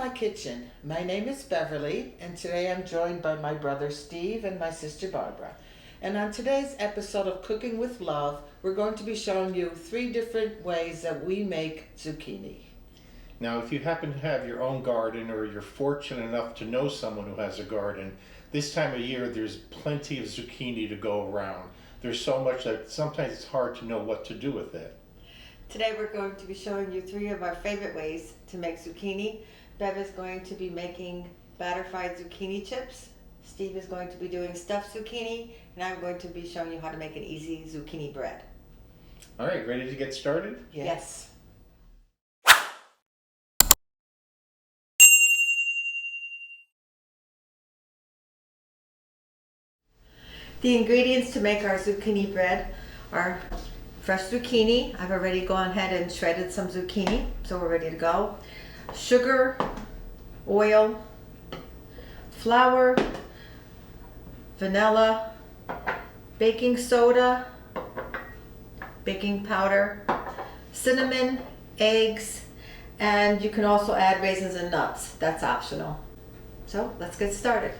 my kitchen. My name is Beverly, and today I'm joined by my brother Steve and my sister Barbara. And on today's episode of Cooking with Love, we're going to be showing you 3 different ways that we make zucchini. Now, if you happen to have your own garden or you're fortunate enough to know someone who has a garden, this time of year there's plenty of zucchini to go around. There's so much that sometimes it's hard to know what to do with it. Today we're going to be showing you 3 of our favorite ways to make zucchini. Bev is going to be making batter-fried zucchini chips. Steve is going to be doing stuffed zucchini, and I'm going to be showing you how to make an easy zucchini bread. All right, ready to get started? Yes. The ingredients to make our zucchini bread are fresh zucchini. I've already gone ahead and shredded some zucchini, so we're ready to go. Sugar, oil, flour, vanilla, baking soda, baking powder, cinnamon, eggs, and you can also add raisins and nuts. That's optional. So let's get started.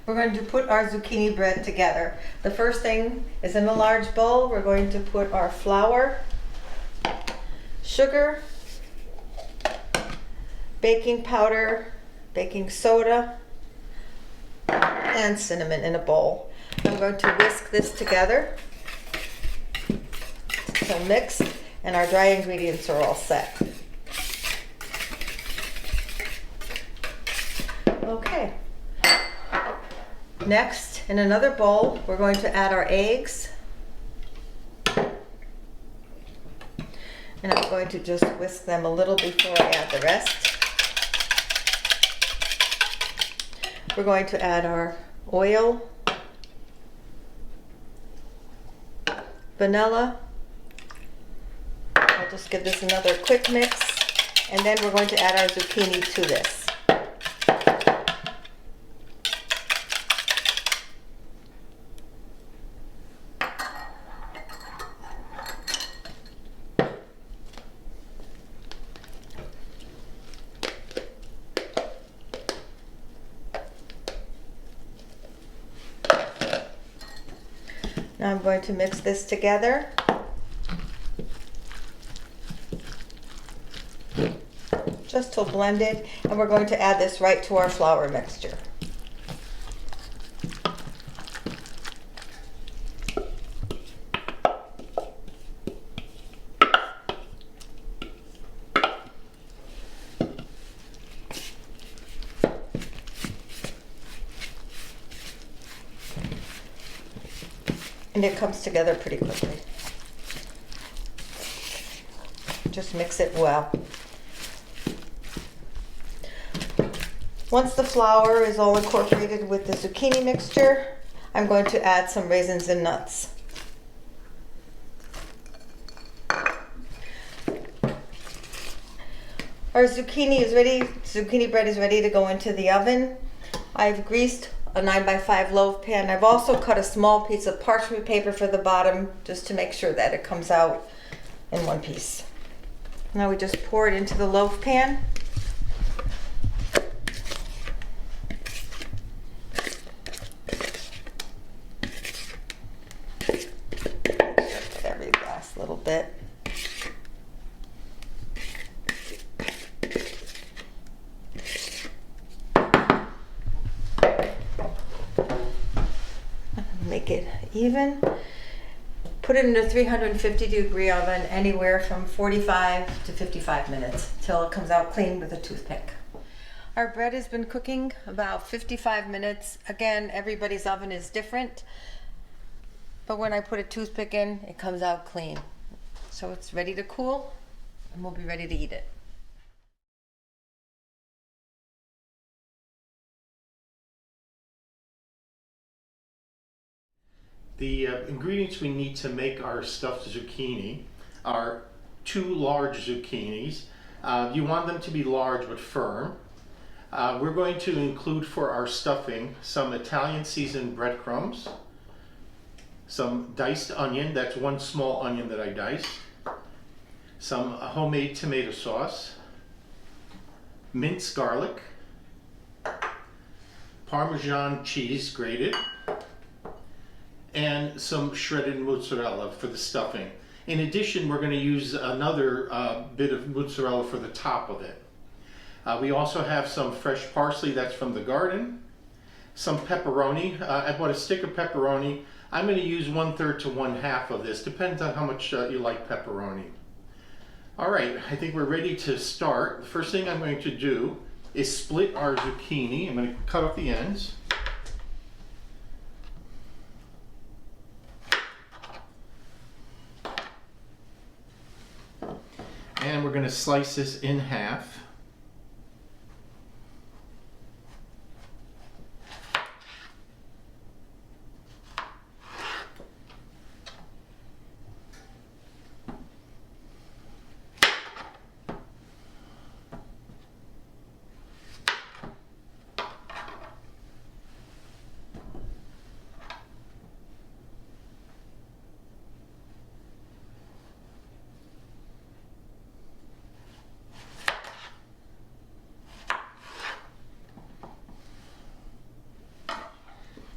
We're going to put our zucchini bread together. The first thing is in a large bowl, we're going to put our flour, sugar, baking powder, baking soda, and cinnamon in a bowl. I'm going to whisk this together until mixed, and our dry ingredients are all set. Okay. Next, in another bowl, we're going to add our eggs. And I'm going to just whisk them a little before I add the rest. We're going to add our oil, vanilla. I'll just give this another quick mix, and then we're going to add our zucchini to this. Now I'm going to mix this together. Just till blended, and we're going to add this right to our flour mixture. And it comes together pretty quickly. Just mix it well. Once the flour is all incorporated with the zucchini mixture, I'm going to add some raisins and nuts. Our zucchini is ready. Zucchini bread is ready to go into the oven. I've greased a 9x5 loaf pan. I've also cut a small piece of parchment paper for the bottom just to make sure that it comes out in one piece. Now we just pour it into the loaf pan. Every last little bit. Make it even. Put it in a 350-degree oven anywhere from 45 to 55 minutes till it comes out clean with a toothpick. Our bread has been cooking about 55 minutes. Again, everybody's oven is different, but when I put a toothpick in, it comes out clean. So it's ready to cool, and we'll be ready to eat it. The ingredients we need to make our stuffed zucchini are 2 large zucchinis. You want them to be large but firm. We're going to include for our stuffing some Italian seasoned breadcrumbs, some diced onion, that's 1 small onion that I diced, some homemade tomato sauce, minced garlic, Parmesan cheese grated, and some shredded mozzarella for the stuffing. In addition, we're going to use another bit of mozzarella for the top of it. We also have some fresh parsley that's from the garden, some pepperoni. I bought a stick of pepperoni. I'm going to use 1/3 to 1/2 of this. Depends on how much you like pepperoni. All right, I think we're ready to start. The first thing I'm going to do is split our zucchini. I'm going to cut off the ends. And we're going to slice this in half.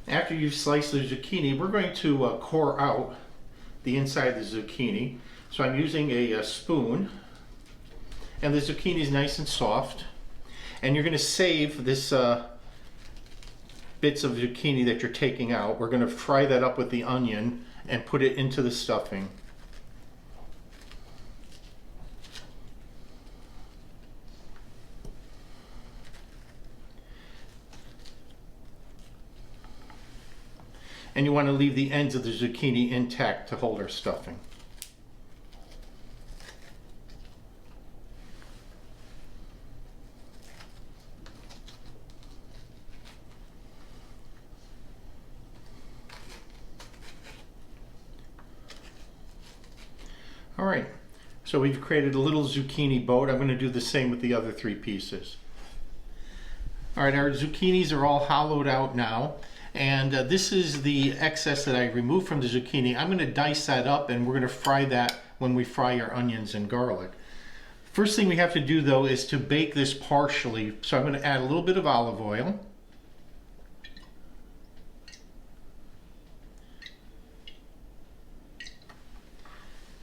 After you've sliced the zucchini, we're going to core out the inside of the zucchini. So I'm using a spoon, and the zucchini is nice and soft. And you're going to save this bits of zucchini that you're taking out. We're going to fry that up with the onion and put it into the stuffing. And you want to leave the ends of the zucchini intact to hold our stuffing. All right, so we've created a little zucchini boat. I'm going to do the same with the other 3 pieces. All right, our zucchinis are all hollowed out now. And this is the excess that I removed from the zucchini. I'm going to dice that up, and we're going to fry that when we fry our onions and garlic. First thing we have to do, though, is to bake this partially. So I'm going to add a little bit of olive oil.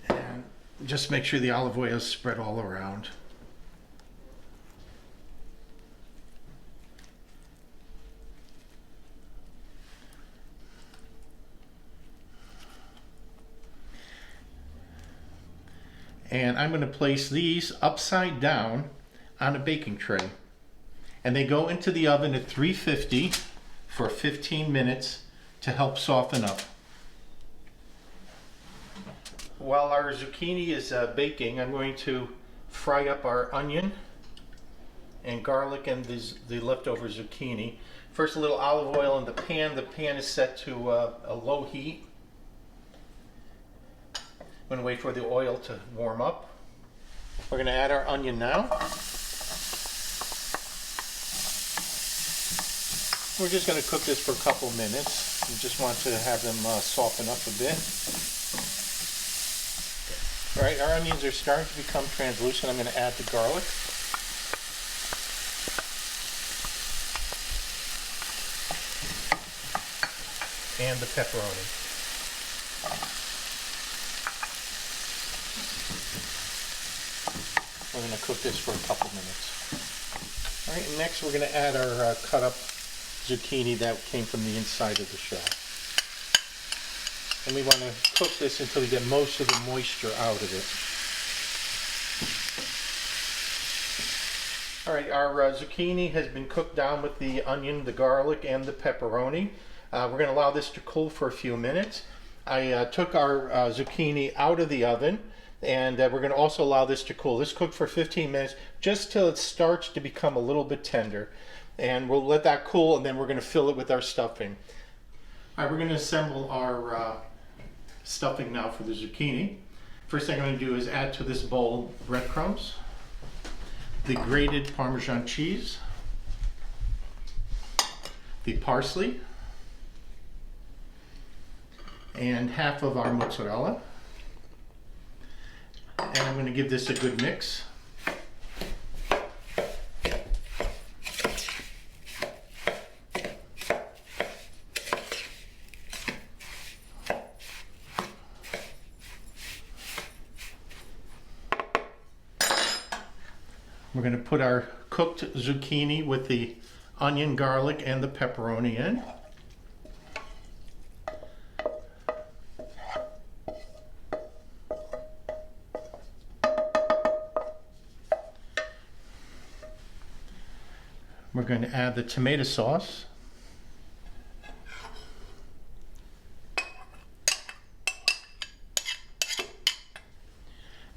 And just make sure the olive oil is spread all around. And I'm going to place these upside down on a baking tray. And they go into the oven at 350 for 15 minutes to help soften up. While our zucchini is baking, I'm going to fry up our onion and garlic and the leftover zucchini. First, a little olive oil in the pan. The pan is set to a low heat. I'm going to wait for the oil to warm up. We're going to add our onion now. We're just going to cook this for a couple minutes. We just want to have them soften up a bit. All right, our onions are starting to become translucent. I'm going to add the garlic. And the pepperoni. We're going to cook this for a couple minutes. All right, and next we're going to add our cut up zucchini that came from the inside of the shell. And we want to cook this until we get most of the moisture out of it. All right, our zucchini has been cooked down with the onion, the garlic, and the pepperoni. We're going to allow this to cool for a few minutes. I took our zucchini out of the oven, and we're going to also allow this to cool. This cooked for 15 minutes, just till it starts to become a little bit tender. And we'll let that cool, and then we're going to fill it with our stuffing. All right, we're going to assemble our stuffing now for the zucchini. First thing I'm going to do is add to this bowl breadcrumbs, the grated Parmesan cheese, the parsley, and half of our mozzarella. And I'm going to give this a good mix. going to put our cooked zucchini with the onion, garlic, and the pepperoni in. We're going to add the tomato sauce.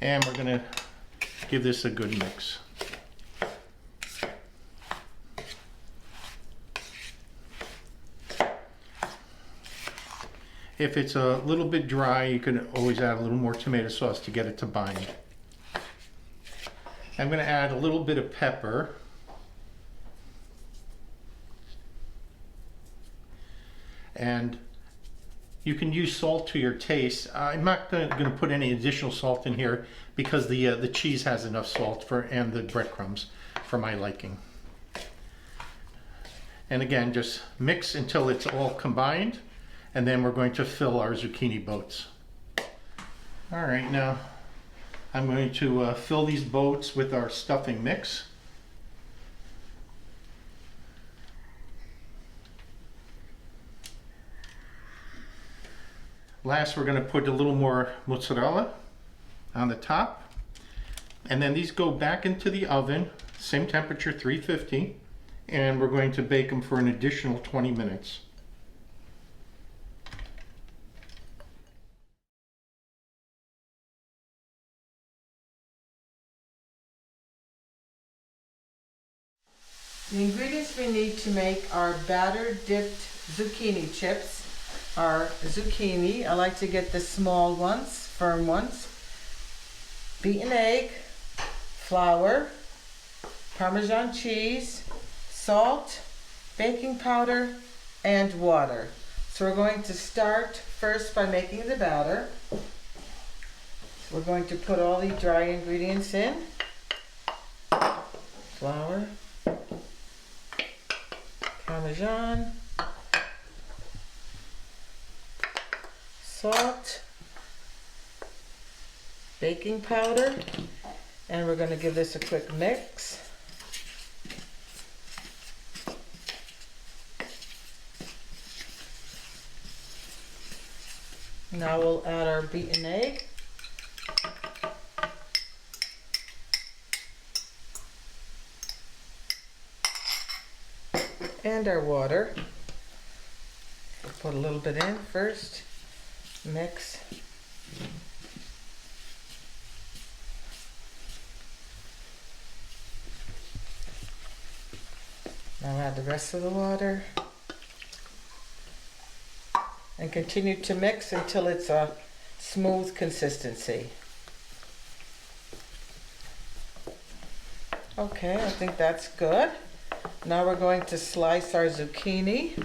And we're going to give this a good mix. If it's a little bit dry, you can always add a little more tomato sauce to get it to bind. I'm going to add a little bit of pepper. And you can use salt to your taste. I'm not going to put any additional salt in here because the cheese has enough salt and the breadcrumbs for my liking. And again, just mix until it's all combined, and then we're going to fill our zucchini boats. All right, now I'm going to fill these boats with our stuffing mix. Last, we're going to put a little more mozzarella on the top. And then these go back into the oven, same temperature, 350. And we're going to bake them for an additional 20 minutes. The ingredients we need to make our batter dipped zucchini chips are zucchini. I like to get the small ones, firm ones, beaten egg, flour, Parmesan cheese, salt, baking powder, and water. So we're going to start first by making the batter. So we're going to put all the dry ingredients in. Flour, Parmesan, salt, baking powder, and we're going to give this a quick mix. Now we'll add our beaten egg. And our water. We'll put a little bit in first. Mix. Now add the rest of the water. And continue to mix until it's a smooth consistency. Okay, I think that's good. Now we're going to slice our zucchini.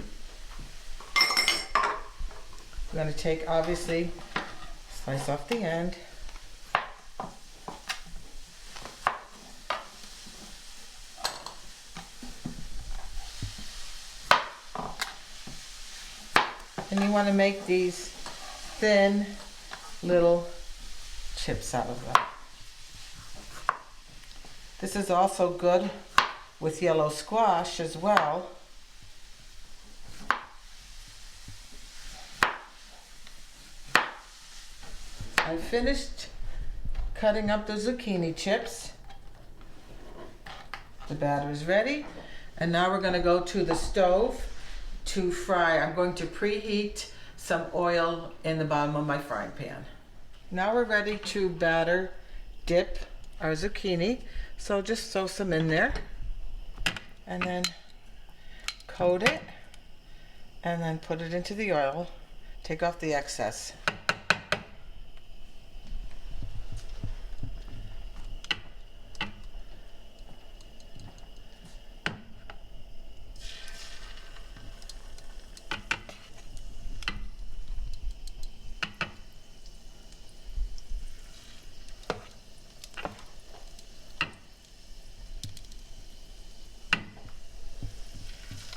I'm going to take, obviously, slice off the end. And you want to make these thin little chips out of them. This is also good with yellow squash as well. I finished cutting up the zucchini chips. The batter is ready. And now we're going to go to the stove to fry. I'm going to preheat some oil in the bottom of my frying pan. Now we're ready to batter dip our zucchini. So just sew some in there and then coat it and then put it into the oil. Take off the excess.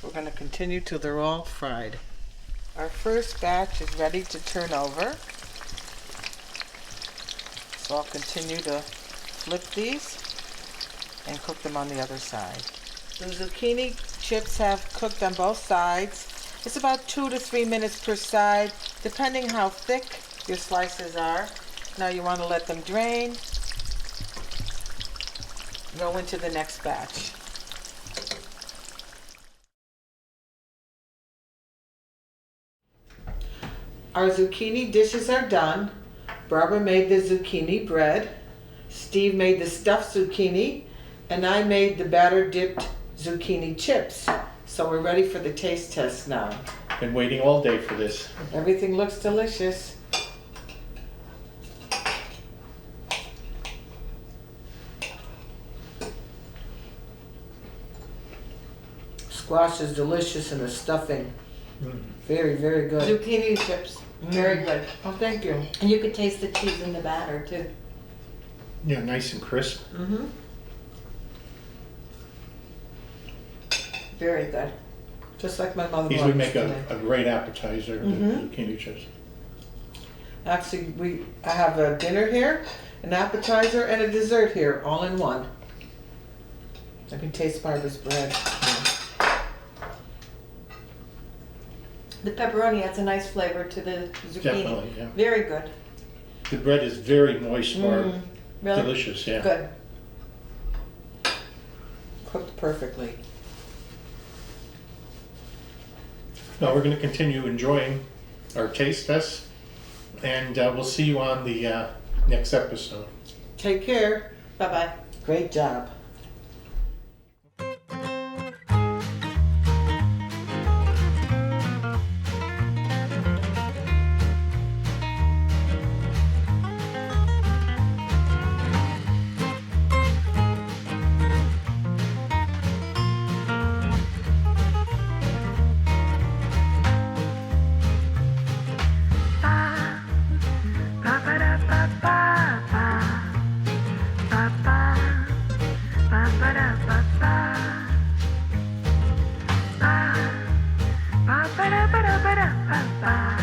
We're going to continue till they're all fried. Our first batch is ready to turn over. So I'll continue to flip these. and cook them on the other side. The zucchini chips have cooked on both sides. It's about 2 to 3 minutes per side, depending how thick your slices are. Now you want to let them drain. Go into the next batch. Our zucchini dishes are done. Barbara made the zucchini bread. Steve made the stuffed zucchini. And I made the batter dipped zucchini chips. So we're ready for the taste test now. Been waiting all day for this. Everything looks delicious. Squash is delicious and the stuffing. Very, very good. Zucchini chips, very good. Oh, thank you. And you could taste the cheese in the batter too. Yeah, nice and crisp. Mm-hmm. Very good. Just like my mother These loved would make today. a great appetizer, the Mhm. zucchini chips. Actually, I have a dinner here, an appetizer, and a dessert here, all in one. I can taste Barbara's bread. The pepperoni adds a nice flavor to the zucchini. Definitely, yeah. Very good. The bread is very moist, Barb. Really Delicious, yeah. good. Cooked perfectly. Now we're going to continue enjoying our taste tests, and we'll see you on the next episode. Take care. Bye-bye. Great job. Ba ba da ba da ba da ba ba.